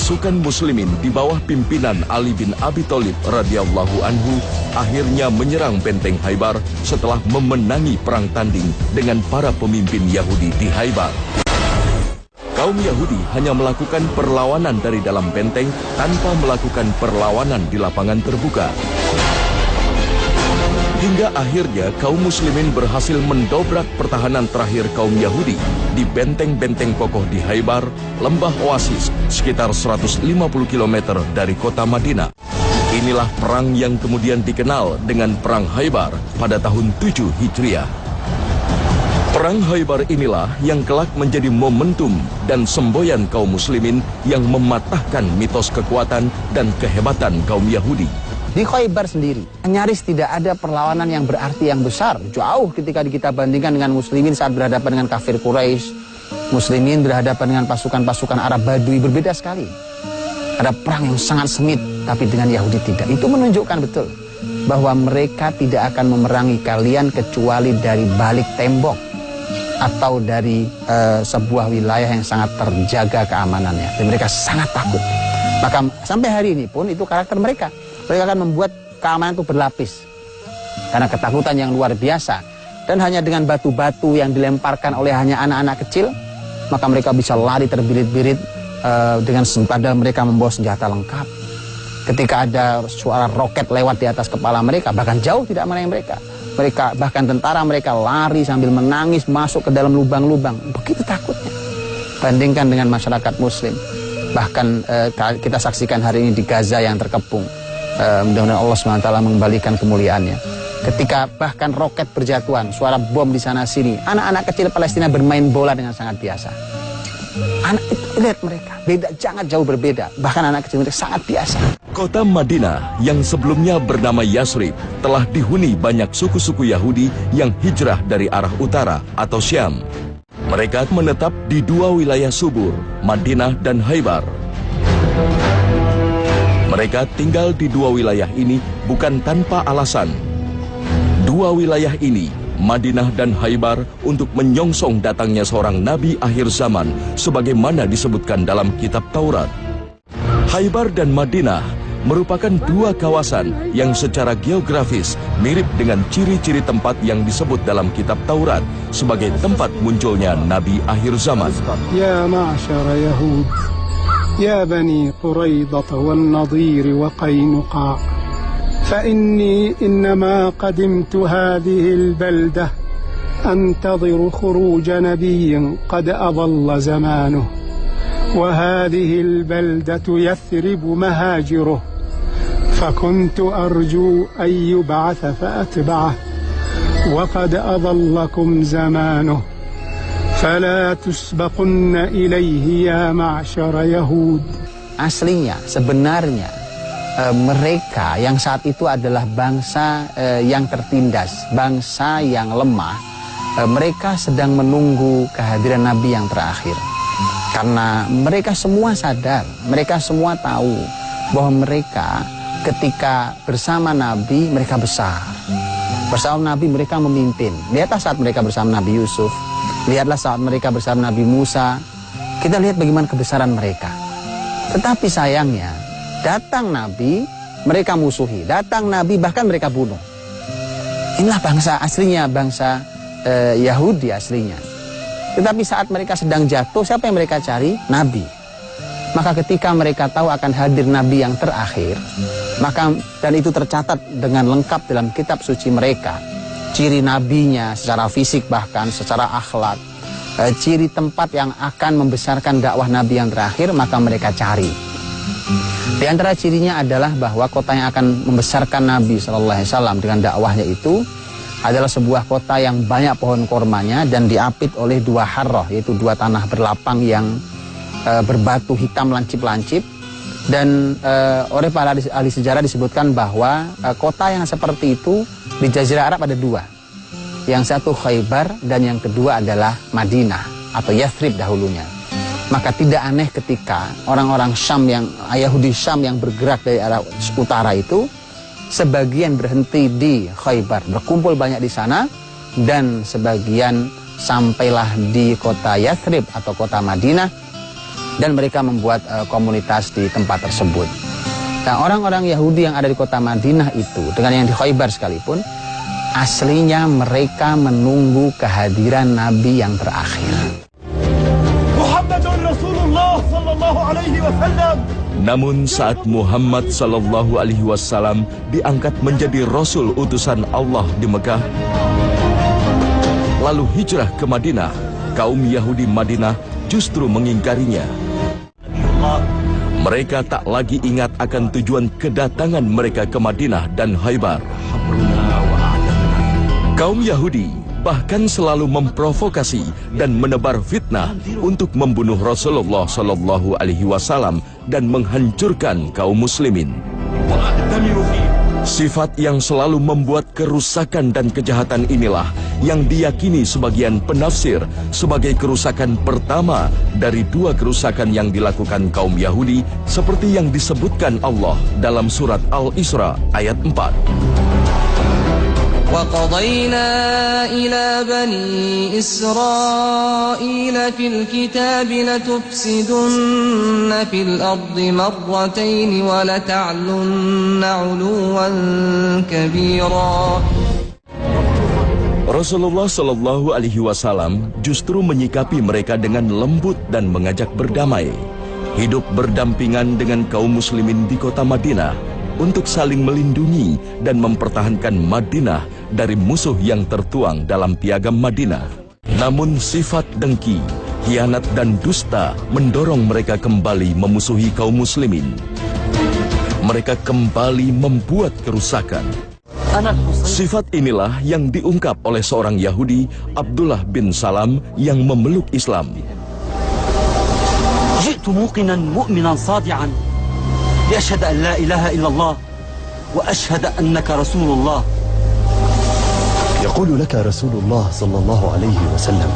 Pasukan muslimin di bawah pimpinan Ali bin Abi Thalib radhiyallahu anhu akhirnya menyerang benteng Khaybar setelah memenangi perang tanding dengan para pemimpin Yahudi di Khaybar. Kaum Yahudi hanya melakukan perlawanan dari dalam benteng tanpa melakukan perlawanan di lapangan terbuka. Hingga akhirnya kaum muslimin berhasil mendobrak pertahanan terakhir kaum Yahudi di benteng-benteng kokoh di Khaybar, lembah Oasis, sekitar 150 km dari kota Madinah. Inilah perang yang kemudian dikenal dengan Perang Khaybar pada tahun 7 Hijriah. Perang Khaybar inilah yang kelak menjadi momentum dan semboyan kaum muslimin yang mematahkan mitos kekuatan dan kehebatan kaum Yahudi. Di Khaybar sendiri, nyaris tidak ada perlawanan yang berarti yang besar. Jauh ketika kita bandingkan dengan muslimin saat berhadapan dengan kafir Quraisy. Muslimin berhadapan dengan pasukan-pasukan Arab Badui berbeda sekali. Ada perang yang sangat sengit, tapi dengan Yahudi tidak. Itu menunjukkan betul bahwa mereka tidak akan memerangi kalian kecuali dari balik tembok atau dari sebuah wilayah yang sangat terjaga keamanannya. Dan mereka sangat takut. Maka sampai hari ini pun itu karakter mereka. Mereka akan membuat keamanan itu berlapis karena ketakutan yang luar biasa. Dan hanya dengan batu-batu yang dilemparkan oleh hanya anak-anak kecil, maka mereka bisa lari terbirit-birit dengan padahal mereka membawa senjata lengkap. Ketika ada suara roket lewat di atas kepala mereka, bahkan jauh tidak mengenai mereka. Mereka bahkan tentara mereka lari sambil menangis masuk ke dalam lubang-lubang. Begitu takutnya. Bandingkan dengan masyarakat muslim. Bahkan kita saksikan hari ini di Gaza yang terkepung. Mudah-mudahan Allah SWT mengembalikan kemuliaannya. Ketika bahkan roket berjatuhan, suara bom di sana sini, anak-anak kecil Palestina bermain bola dengan sangat biasa. Anak itu, lihat mereka, beda, sangat jauh berbeda. Bahkan anak kecil mereka sangat biasa. Kota Madinah yang sebelumnya bernama Yasrib telah dihuni banyak suku-suku Yahudi yang hijrah dari arah utara atau Syam. Mereka menetap di dua wilayah subur, Madinah dan Khaybar. Mereka tinggal di dua wilayah ini bukan tanpa alasan. Dua wilayah ini, Madinah dan Khaybar, untuk menyongsong datangnya seorang nabi akhir zaman sebagaimana disebutkan dalam kitab Taurat. Khaybar dan Madinah merupakan dua kawasan yang secara geografis mirip dengan ciri-ciri tempat yang disebut dalam kitab Taurat sebagai tempat munculnya nabi akhir zaman. Ya ma'asyara Yahud, يا بني قريظة والنضير وقينقاع فإني إنما قدمت هذه البلدة أنتظر خروج نبي قد أضل زمانه وهذه البلدة يثرب مهاجره فكنت أرجو أن يبعث فأتبعه وقد أضلكم زمانه فلا تسبقن إليه يا معشر يهود. Aslinya, sebenarnya mereka yang saat itu adalah bangsa yang tertindas, bangsa yang lemah. Mereka sedang menunggu kehadiran Nabi yang terakhir. Karena mereka semua sadar, mereka semua tahu bahwa mereka ketika bersama Nabi mereka besar. Bersama Nabi mereka memimpin. Lihatlah saat mereka bersama Nabi Yusuf. Lihatlah saat mereka bersama Nabi Musa. Kita lihat bagaimana kebesaran mereka. Tetapi sayangnya, datang Nabi, mereka musuhi. Datang Nabi, bahkan mereka bunuh. Inilah bangsa aslinya, bangsa Yahudi aslinya. Tetapi saat mereka sedang jatuh, siapa yang mereka cari? Nabi. Maka ketika mereka tahu akan hadir Nabi yang terakhir, maka dan itu tercatat dengan lengkap dalam kitab suci mereka. Ciri nabinya secara fisik bahkan secara akhlak, ciri tempat yang akan membesarkan dakwah nabi yang terakhir, maka mereka cari. Di antara cirinya adalah bahwa kota yang akan membesarkan Nabi SAW dengan dakwahnya itu adalah sebuah kota yang banyak pohon kormanya dan diapit oleh dua harroh, yaitu dua tanah berlapang yang berbatu hitam lancip-lancip. Dan oleh para ahli sejarah disebutkan bahwa kota yang seperti itu di Jazirah Arab ada dua. Yang satu Khaybar dan yang kedua adalah Madinah atau Yathrib dahulunya. Maka tidak aneh ketika orang-orang Syam yang Yahudi Syam yang bergerak dari arah utara itu sebagian berhenti di Khaybar, berkumpul banyak di sana, dan sebagian sampailah di kota Yathrib atau kota Madinah. dan mereka membuat komunitas di tempat tersebut. Nah, orang-orang Yahudi yang ada di kota Madinah itu, dengan yang di Khaybar sekalipun, aslinya mereka menunggu kehadiran Nabi yang terakhir. Muhammadun Rasulullah sallallahu alaihi wasallam. Namun saat Muhammad sallallahu alaihi wasallam diangkat menjadi Rasul utusan Allah di Mekah, lalu hijrah ke Madinah, kaum Yahudi Madinah justru mengingkarinya. Mereka tak lagi ingat akan tujuan kedatangan mereka ke Madinah dan Khaybar. Kaum Yahudi bahkan selalu memprovokasi dan menebar fitnah untuk membunuh Rasulullah Sallallahu Alaihi Wasallam dan menghancurkan kaum muslimin. Sifat yang selalu membuat kerusakan dan kejahatan inilah yang diyakini sebagian penafsir sebagai kerusakan pertama dari dua kerusakan yang dilakukan kaum Yahudi seperti yang disebutkan Allah dalam surat Al-Isra ayat 4. وَقَضَيْنَا إِلَى بَنِي إِسْرَائِيلَ فِي الْكِتَابِ لَتُفْسِدُنَّ فِي الْأَرْضِ مَرَّتَيْنِ وَلَتَعْلُنَّ عُلُوًّا كَبِيرًا. Rasulullah Shallallahu Alaihi Wasallam justru menyikapi mereka dengan lembut dan mengajak berdamai, hidup berdampingan dengan kaum muslimin di kota Madinah untuk saling melindungi dan mempertahankan Madinah dari musuh yang tertuang dalam piagam Madinah. Namun sifat dengki, khianat dan dusta mendorong mereka kembali memusuhi kaum muslimin. Mereka kembali membuat kerusakan. Sifat inilah yang diungkap oleh seorang Yahudi, Abdullah bin Salam, yang memeluk Islam. جئت موقنا مؤمنا صادعا لأشهد أن لا إله إلا الله وأشهد أنك رسول الله. يقول لك رسول الله صلى الله عليه وسلم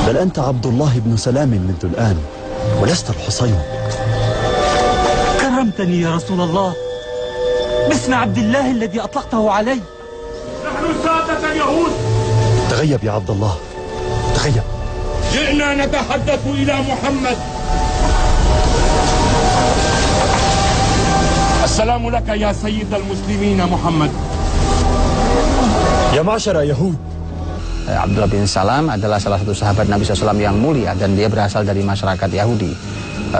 بل أنت عبد الله بن سلام منذ الآن ولست الحصين. كرمتني يا رسول الله باسم عبد الله الذي أطلقته علي. نحن سادة اليهود. تغيب يا عبد الله تغيب. جئنا نتحدث إلى محمد. السلام لك يا سيد المسلمين محمد. يا معشر يهود. Abdullah bin Salam adalah salah satu sahabat Nabi SAW yang mulia dan dia berasal dari masyarakat Yahudi.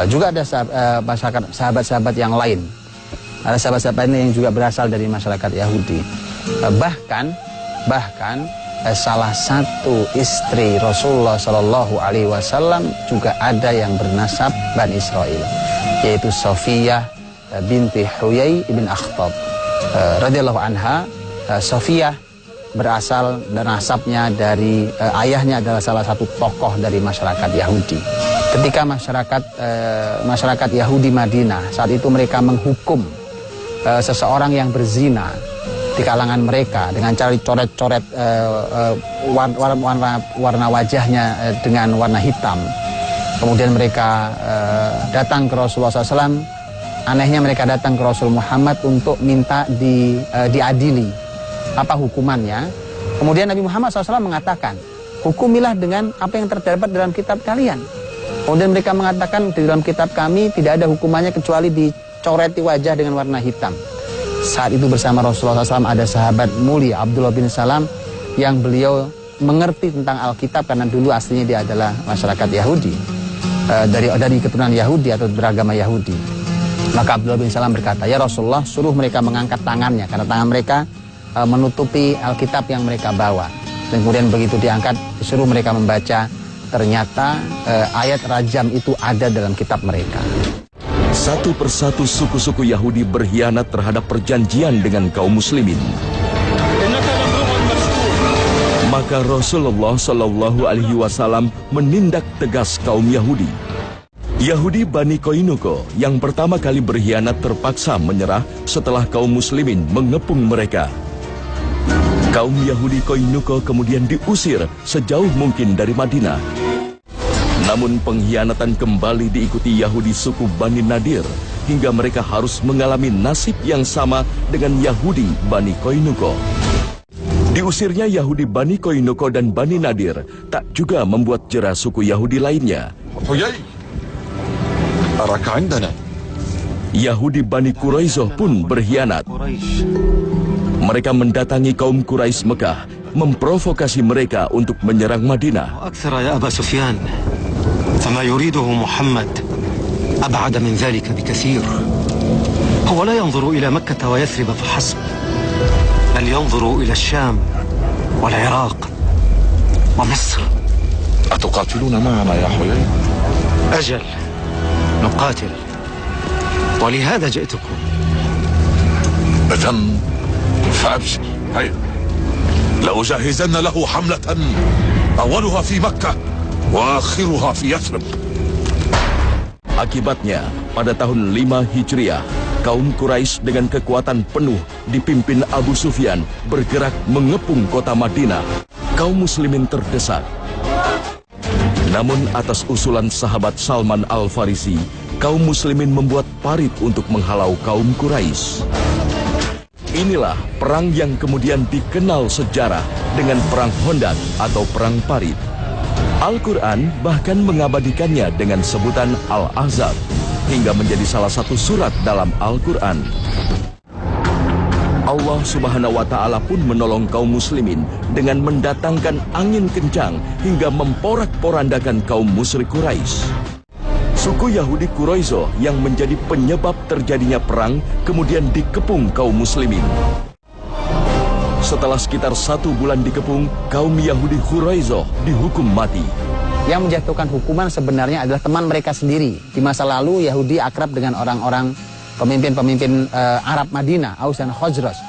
Juga ada sahabat-sahabat yang lain. Ada sahabat-sahabat yang juga berasal dari masyarakat Yahudi. Bahkan salah satu istri Rasulullah Shallallahu Alaihi Wasallam juga ada yang bernasab Bani Israel, yaitu Sofiyah binti Huyai ibn Akhtab radhiyallahu anha. Sofiyah berasal dan nasabnya dari ayahnya adalah salah satu tokoh dari masyarakat Yahudi. Ketika masyarakat Yahudi Madinah saat itu mereka menghukum seseorang yang berzina di kalangan mereka dengan cara dicoret-coret warna wajahnya dengan warna hitam. Kemudian mereka datang ke Rasulullah SAW. Anehnya mereka datang ke Rasul Muhammad untuk minta diadili apa hukumannya. Kemudian Nabi Muhammad SAW mengatakan, hukumilah dengan apa yang terdapat dalam kitab kalian. Kemudian mereka mengatakan, di dalam kitab kami tidak ada hukumannya kecuali dicoreti wajah dengan warna hitam. Saat itu bersama Rasulullah SAW ada sahabat mulia Abdullah bin Salam yang beliau mengerti tentang Alkitab karena dulu aslinya dia adalah masyarakat Yahudi, dari keturunan Yahudi atau beragama Yahudi. Maka Abdullah bin Salam berkata, ya Rasulullah, suruh mereka mengangkat tangannya karena tangan mereka menutupi Alkitab yang mereka bawa. Dan kemudian begitu diangkat, disuruh mereka membaca, ternyata ayat rajam itu ada dalam kitab mereka. Satu persatu suku-suku Yahudi berkhianat terhadap perjanjian dengan kaum muslimin. Maka Rasulullah Shallallahu Alaihi Wasallam menindak tegas kaum Yahudi. Yahudi Bani Koinuko yang pertama kali berkhianat terpaksa menyerah setelah kaum muslimin mengepung mereka. Kaum Yahudi Koinuko kemudian diusir sejauh mungkin dari Madinah. Namun pengkhianatan kembali diikuti Yahudi suku Bani Nadir hingga mereka harus mengalami nasib yang sama dengan Yahudi Bani Koinuko. Diusirnya Yahudi Bani Koinuko dan Bani Nadir tak juga membuat jera suku Yahudi lainnya. أراك عندنا. Yahudi Bani Quraisyah pun berkhianat. Mereka mendatangi kaum Quraisy Mekah, memprovokasi mereka untuk menyerang Madinah. أكثر يا أبا سفيان فما يريده محمد أبعد من ذلك بكثير. هو لا ينظر إلى مكة ويثرب فحسب، بل ينظر إلى الشام والعراق ومصر. أتقاتلون معنا يا حيي؟ أجل نقاتل، ولهذا جئتكم. إذن فأبشر، هيا لأجهزن له حملة أولها في مكة وآخرها في يثرب. Akibatnya, pada tahun 5 Hijriah, kaum Quraisy dengan kekuatan penuh dipimpin Abu Sufyan bergerak mengepung kota Madinah. Kaum muslimin terdesak. Namun atas usulan sahabat Salman Al-Farisi, kaum muslimin membuat parit untuk menghalau kaum Quraisy. Inilah perang yang kemudian dikenal sejarah dengan Perang Hondak atau Perang Parit. Al-Quran bahkan mengabadikannya dengan sebutan Al-Ahzab, hingga menjadi salah satu surat dalam Al-Quran. Allah Subhanahu wa Ta'ala pun menolong kaum muslimin dengan mendatangkan angin kencang hingga memporak-porandakan kaum musyrik Quraisy. Suku Yahudi Quraisyah yang menjadi penyebab terjadinya perang kemudian dikepung kaum muslimin. Setelah sekitar 1 bulan dikepung, kaum Yahudi Quraisyah dihukum mati. Yang menjatuhkan hukuman sebenarnya adalah teman mereka sendiri. Di masa lalu Yahudi akrab dengan orang-orang pemimpin-pemimpin Arab Madinah, Aus dan Khazraj.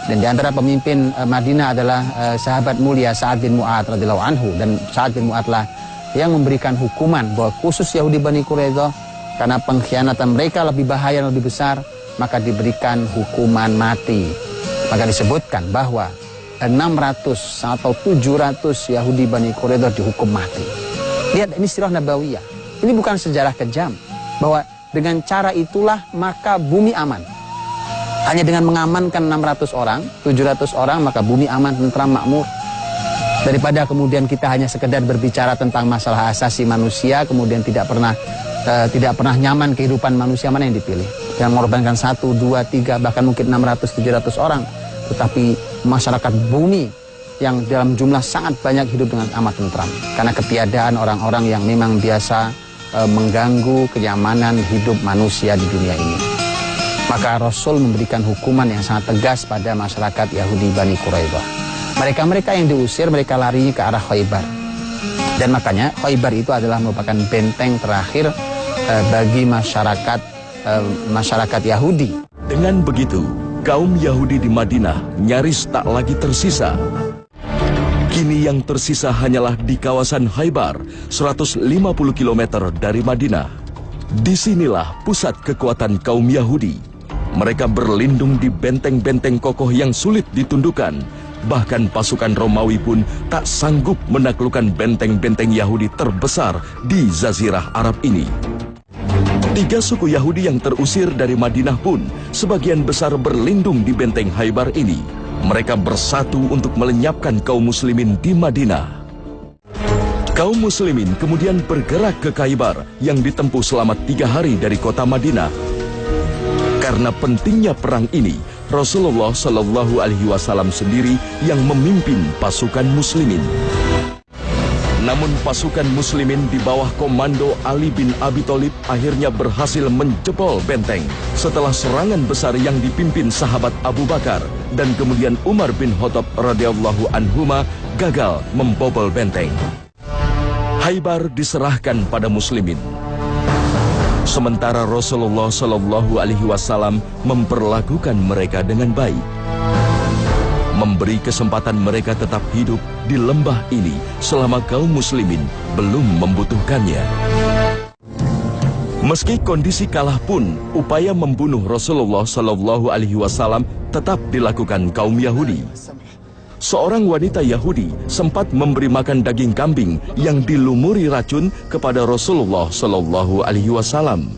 Dan di antara pemimpin Madinah adalah sahabat mulia Sa'ad bin Mu'adz radhiyallahu anhu, dan Sa'ad bin Mu'adz lah yang memberikan hukuman bahwa khusus Yahudi Bani Quraisyah karena pengkhianatan mereka lebih bahaya dan lebih besar, maka diberikan hukuman mati. Maka disebutkan bahwa 600 atau 700 Yahudi Bani Quraisyah dihukum mati. Lihat, ini sirah nabawiyah. Ini bukan sejarah kejam. Bahwa dengan cara itulah maka bumi aman. Hanya dengan mengamankan 600 orang, 700 orang, maka bumi aman, tentram, makmur. Daripada kemudian kita hanya sekedar berbicara tentang masalah asasi manusia, kemudian tidak pernah nyaman kehidupan manusia, mana yang dipilih? Yang mengorbankan 1, 2, 3, bahkan mungkin 600, 700 orang. Tetapi masyarakat bumi yang dalam jumlah sangat banyak hidup dengan amat tentram. Karena ketiadaan orang-orang yang memang biasa mengganggu kenyamanan hidup manusia di dunia ini. Maka Rasul memberikan hukuman yang sangat tegas pada masyarakat Yahudi Bani Quraisyah. Mereka yang diusir, mereka lari ke arah Khaybar. Dan makanya Khaybar itu adalah merupakan benteng terakhir bagi masyarakat Yahudi. Dengan begitu, kaum Yahudi di Madinah nyaris tak lagi tersisa. Kini yang tersisa hanyalah di kawasan Khaybar, 150 km dari Madinah. Disinilah pusat kekuatan kaum Yahudi. Mereka berlindung di benteng-benteng kokoh yang sulit ditundukkan. Bahkan pasukan Romawi pun tak sanggup menaklukkan benteng-benteng Yahudi terbesar di Jazirah Arab ini. 3 suku Yahudi yang terusir dari Madinah pun sebagian besar berlindung di benteng Khaybar ini. Mereka bersatu untuk melenyapkan kaum muslimin di Madinah. Kaum muslimin kemudian bergerak ke Khaybar yang ditempuh selama 3 hari dari kota Madinah. Karena pentingnya perang ini, Rasulullah Shallallahu Alaihi Wasallam sendiri yang memimpin pasukan muslimin. Namun pasukan muslimin di bawah komando Ali bin Abi Thalib akhirnya berhasil menjebol benteng setelah serangan besar yang dipimpin sahabat Abu Bakar dan kemudian Umar bin Khattab radhiyallahu anhuma gagal membobol benteng. Khaybar diserahkan pada muslimin. Sementara Rasulullah Shallallahu Alaihi Wasallam memperlakukan mereka dengan baik, memberi kesempatan mereka tetap hidup di lembah ini selama kaum muslimin belum membutuhkannya. Meski kondisi kalah pun, upaya membunuh Rasulullah Shallallahu Alaihi Wasallam tetap dilakukan kaum Yahudi. Seorang wanita Yahudi sempat memberi makan daging kambing yang dilumuri racun kepada Rasulullah Shallallahu Alaihi Wasallam.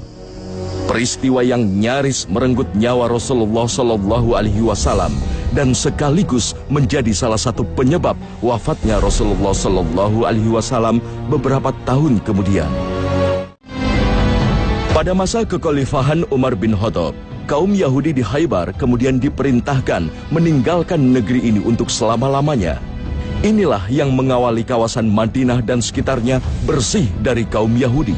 Peristiwa yang nyaris merenggut nyawa Rasulullah Shallallahu Alaihi Wasallam dan sekaligus menjadi salah satu penyebab wafatnya Rasulullah Shallallahu Alaihi Wasallam beberapa tahun kemudian. Pada masa kekhalifahan Umar bin Khattab, kaum Yahudi di Khaybar kemudian diperintahkan meninggalkan negeri ini untuk selama-lamanya. Inilah yang mengawali kawasan Madinah dan sekitarnya bersih dari kaum Yahudi.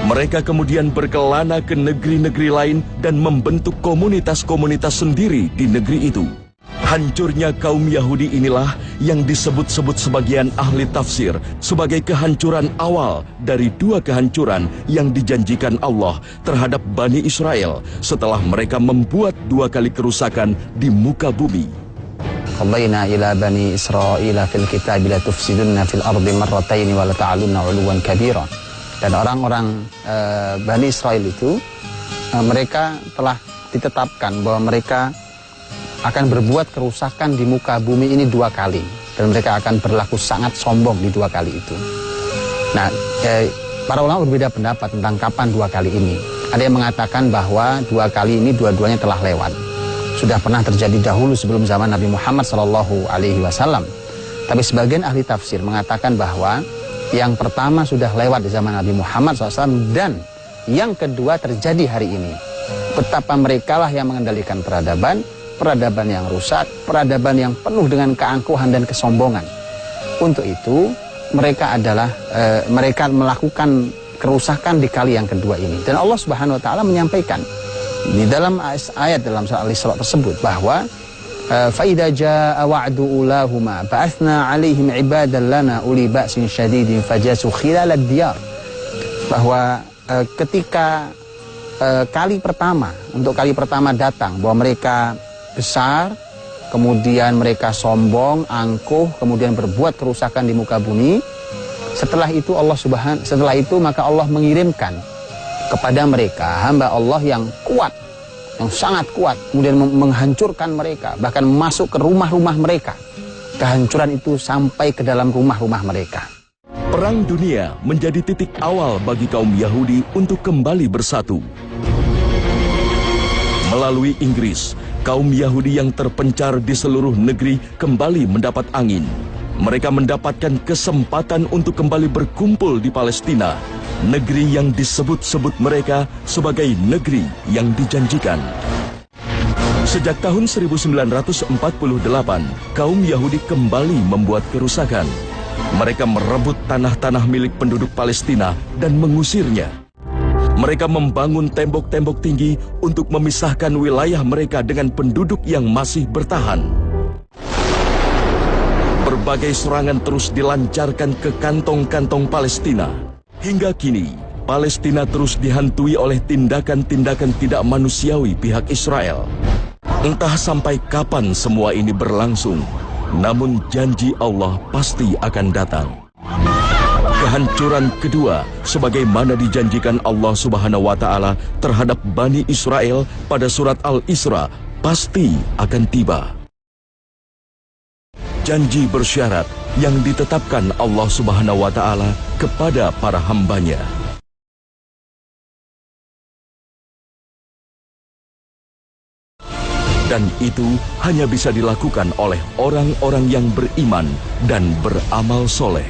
Mereka kemudian berkelana ke negeri-negeri lain dan membentuk komunitas-komunitas sendiri di negeri itu. Hancurnya kaum Yahudi inilah yang disebut-sebut sebagian ahli tafsir sebagai kehancuran awal dari dua kehancuran yang dijanjikan Allah terhadap Bani Israel setelah mereka membuat dua kali kerusakan di muka bumi. Qadayna ila Bani Israil fil kitab la tufsidunna fil ardi marratayn wa la ta'alunna 'uluwan kabira. Dan orang-orang Bani Israel itu mereka telah ditetapkan bahwa mereka akan berbuat kerusakan di muka bumi ini dua kali, dan mereka akan berlaku sangat sombong di dua kali itu. Nah, para ulama berbeda pendapat tentang kapan dua kali ini. Ada yang mengatakan bahwa dua kali ini dua-duanya telah lewat, sudah pernah terjadi dahulu sebelum zaman Nabi Muhammad SAW. Tapi sebagian ahli tafsir mengatakan bahwa yang pertama sudah lewat di zaman Nabi Muhammad SAW, dan yang kedua terjadi hari ini. Betapa merekalah yang mengendalikan peradaban yang rusak, peradaban yang penuh dengan keangkuhan dan kesombongan. Untuk itu, mereka melakukan kerusakan di kali yang kedua ini. Dan Allah Subhanahu wa taala menyampaikan di dalam ayat dalam surah Al-Isra tersebut bahwa fa idza jaa wa'du ulahuma ba'athna 'alaihim 'ibadan lana uli ba'sin syadidin fajasu khilalad diyar. Bahwa ketika kali pertama datang, bahwa mereka besar, kemudian mereka sombong, angkuh, kemudian berbuat kerusakan di muka bumi. Setelah itu maka Allah mengirimkan kepada mereka hamba Allah yang kuat, yang sangat kuat, kemudian menghancurkan mereka, bahkan masuk ke rumah-rumah mereka. Kehancuran itu sampai ke dalam rumah-rumah mereka. Perang dunia menjadi titik awal bagi kaum Yahudi untuk kembali bersatu. Melalui Inggris, kaum Yahudi yang terpencar di seluruh negeri kembali mendapat angin. Mereka mendapatkan kesempatan untuk kembali berkumpul di Palestina, negeri yang disebut-sebut mereka sebagai negeri yang dijanjikan. Sejak tahun 1948, kaum Yahudi kembali membuat kerusakan. Mereka merebut tanah-tanah milik penduduk Palestina dan mengusirnya. Mereka membangun tembok-tembok tinggi untuk memisahkan wilayah mereka dengan penduduk yang masih bertahan. Berbagai serangan terus dilancarkan ke kantong-kantong Palestina. Hingga kini, Palestina terus dihantui oleh tindakan-tindakan tidak manusiawi pihak Israel. Entah sampai kapan semua ini berlangsung, namun janji Allah pasti akan datang. Kehancuran kedua, sebagaimana dijanjikan Allah Subhanahu wa taala terhadap Bani Israel pada surat Al-Isra, pasti akan tiba. Janji bersyarat yang ditetapkan Allah Subhanahu wa taala kepada para hambanya. Dan itu hanya bisa dilakukan oleh orang-orang yang beriman dan beramal soleh.